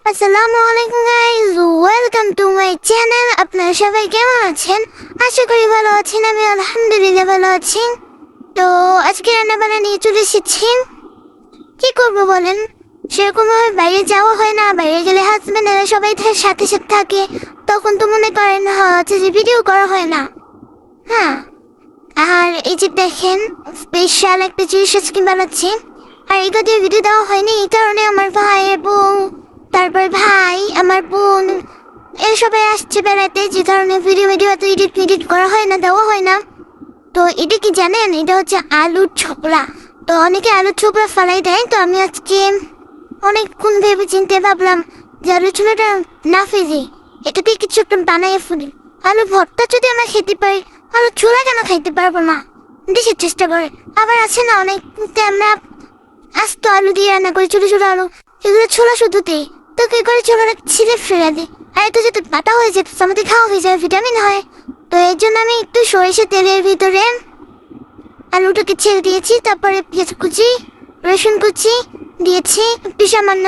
আসসালামু আলাইকুম guys, welcome to my channel. আপনারা সবাই কেমন আছেন? আশা করি ভালো আছেন। আমি আলহামদুলিল্লাহ ভালো আছি। তো আজকে রান্নাবান্না নিয়ে চলে এসেছি। কি করবো বলেন, সেরকম ভাবে বাইরে যাওয়া হয় না। বাইরে গেলে হাজবেন্ডেরা সবাই সাথে সাথে থাকে, তখন তো মনে করেন হচ্ছে যে ভিডিও করা হয় না। হ্যাঁ, আর এই যে দেখেন স্পেশাল একটা জিনিস আজকে বানাচ্ছি। আর এগুলো দিয়ে ভিডিও দেওয়া হয়নি এই কারণে আমার ভাই এবং তারপর ভাই আমার বোন এর সবাই আসছে বেড়াতে, যে কারণে ভিডিও এত এডিট করা হয় না, দেওয়া হয় না। তো এটা কি জানেন, এটা হচ্ছে আলুর ছোকরা। তো অনেকে আলুর ছোকরা ফালাই দেয়, তো আমি আজকে অনেকক্ষণ ভেবে চিনতে ভাবলাম যে আলুর ছোকরাটা না ফেলে এটাকে কিছু একটা বানাইয়ে ফেলি। আলু ভর্তা যদি আমরা খেতে পারি, আলু ছোলা কেন খাইতে পারবো না? দেশের চেষ্টা করে। আবার আছে না অনেক আমরা আস্ত আলু দিয়ে রান্না করি, ছোটো ছোটো আলু, এগুলো ছোলা শুধুতে। তো কি করে ছোলাটা ছিলে ফেলে দিই, আর এটা যদি পাতা হয়ে যেত আমাদের খাওয়া হয়ে যাবে, ভিটামিন হয়। তো এর জন্য আমি একটু সরিষা তেলের ভিতরে আলুটাকে ছেড়ে দিয়েছি, তারপরে পেঁয়াজ কুচি, রসুন কুচি দিয়েছি, একটু সামান্য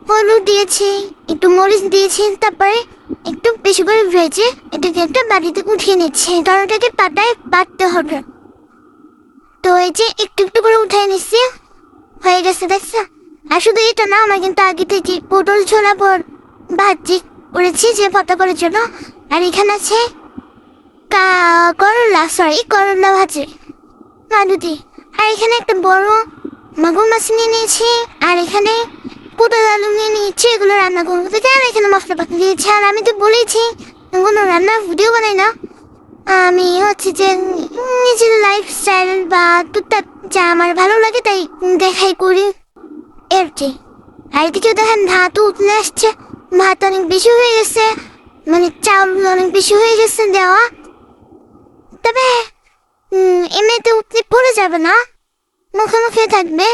হলুদ দিয়েছি, একটু মরিচ দিয়েছি, তারপরে একটু বেশি করে ভেজে এটাকে একটা বাড়িতে উঠিয়ে নিচ্ছি, কারণ এটাকে পাটায় বাটতে হবে। তো এই যে একটু একটু করে উঠাই নিচ্ছি, হয়ে গেছে দেখছো। আর শুধু এটা না, আমার কিন্তু আগে থেকে পটল ছোলা ভাজি করেছি যে ভর্তা করার জন্য। আর এখানে আছে করলা ভাজি আলু দিয়ে। আর এখানে একটা বড় মাগুর মাছ নিয়ে নিয়েছি, আর এখানে পটল আলু নিয়ে নিয়েছি, এগুলো রান্না করবো। তো কেন এখানে মশলাপাতি দিয়েছি। আর আমি তো বলেছি কোনো রান্নার ভিডিও বানাই না, আমি হচ্ছে যে নিজের লাইফস্টাইল বা টুকটাক যা আমার ভালো লাগে তাই দেখাই করি এর কি। আর এদিকেও দেখেন ভাতও উঠলে আসছে, ভাত অনেক বেশি হয়ে গেছে, মানে চাউল অনেক বেশি হয়ে গেছে দেওয়া। তবে এমনিতে উঠলে পড়ে যাবে না, মুখে মুখে থাকবে।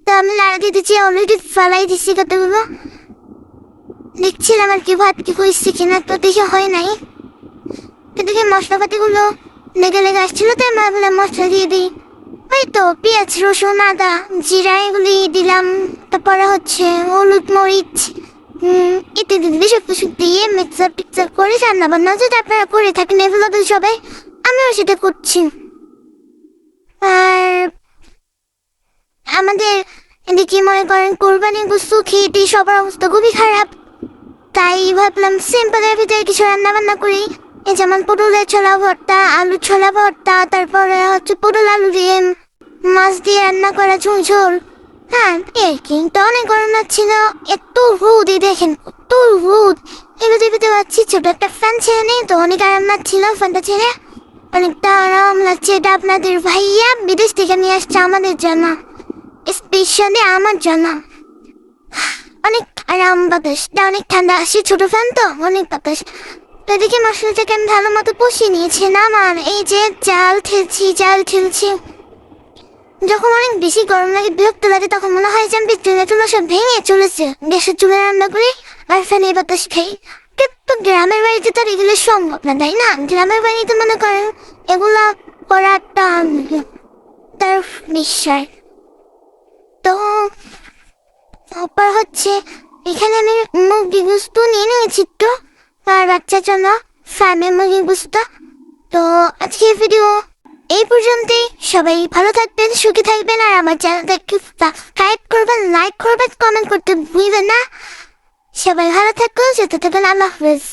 তো আমি লাড়া দিয়ে দিচ্ছি, অলরেডি ফালাই দিচ্ছি কতগুলো। দেখছিলাম আর কি ভাত কি হয়েছে কিনা, তো দেখে হয় নাই। এদিকে মশলাপাতিগুলো লেগে লেগে আসছিল, তাই মা বলে মশলা দিয়ে দিই। ওই তো পেঁয়াজ রসুন আদা জিরা এগুলি দিলাম, তারপরে হচ্ছে হলুদ মরিচ ইত্যাদি দিলে সব কিছু দিয়ে মিক্সার টিক্সার করে রান্না বান্না যদি আপনারা করে থাকেন এগুলো তো সবাই, আমিও সেটা করছি। আর আমাদের এদিকে মনে করেন কোরবানি গোশত খেয়ে সবার অবস্থা খুবই খারাপ, তাই ভাবলাম সিম্পলের ভিতরে কিছু রান্না বান্না করি। এই যেমন পটলের ছোলা ভর্তা, আলু ছোলা ভর্তা, তারপরে হচ্ছে পটল আলু দিয়ে মাছ দিয়ে রান্না করা ঝোল। হ্যাঁ, কিন্তু অনেক গরম লাগছিল, এত রোদ, এই দেখেন কত রোদ। এবার দেখতে পাচ্ছি ছোট একটা ফ্যান ছেড়ে নেই, তো অনেক আরাম লাগছিল ফ্যানটা ছেড়ে, অনেকটা আরাম লাগছে। এটা আপনাদের ভাইয়া বিদেশ থেকে নিয়ে আসছে আমাদের জন্য, স্পেশালি আমার জন্য। অনেক আরাম, বাতাসটা অনেক ঠান্ডা আসছে, ছোট ফ্যান তো অনেক বাতাস। তো এদিকে মশলাটাকে আমি ভালো মতো কষিয়ে নিয়েছি না, আর এই যে চাল ঠেলছি। যখন অনেক বেশি গরম লাগে বিরক্ত লাগে, তখন মনে হয় যে আমি চুলা সব ভেঙে চলেছে, গ্যাসের চুলা রান্না করি আর ফ্যানের বাতাস খাই। কিন্তু গ্রামের বাড়িতে তো আর এগুলো সম্ভব না, তাই না? গ্রামের বাড়িতে মনে করেন এগুলা করাটা তার বিশ্বাস। তো তারপর হচ্ছে এখানে আমি মুরগি গোস্ত নিয়ে নিয়েছি একটু, আর বাচ্চার জন্য ফার্মের মুরগি গোস্ত। তো আজকের ভিডিও এই পর্যন্তই। সবাই ভালো থাকবেন, সুখী থাকবেন, আর আমার চ্যানেলটাকে সাবস্ক্রাইব করবেন, লাইক করবেন, কমেন্ট করতে ভুলবেন না। সবাই ভালো থাকুন, সুস্থ থাকুন, আল্লাহ হাফেজ।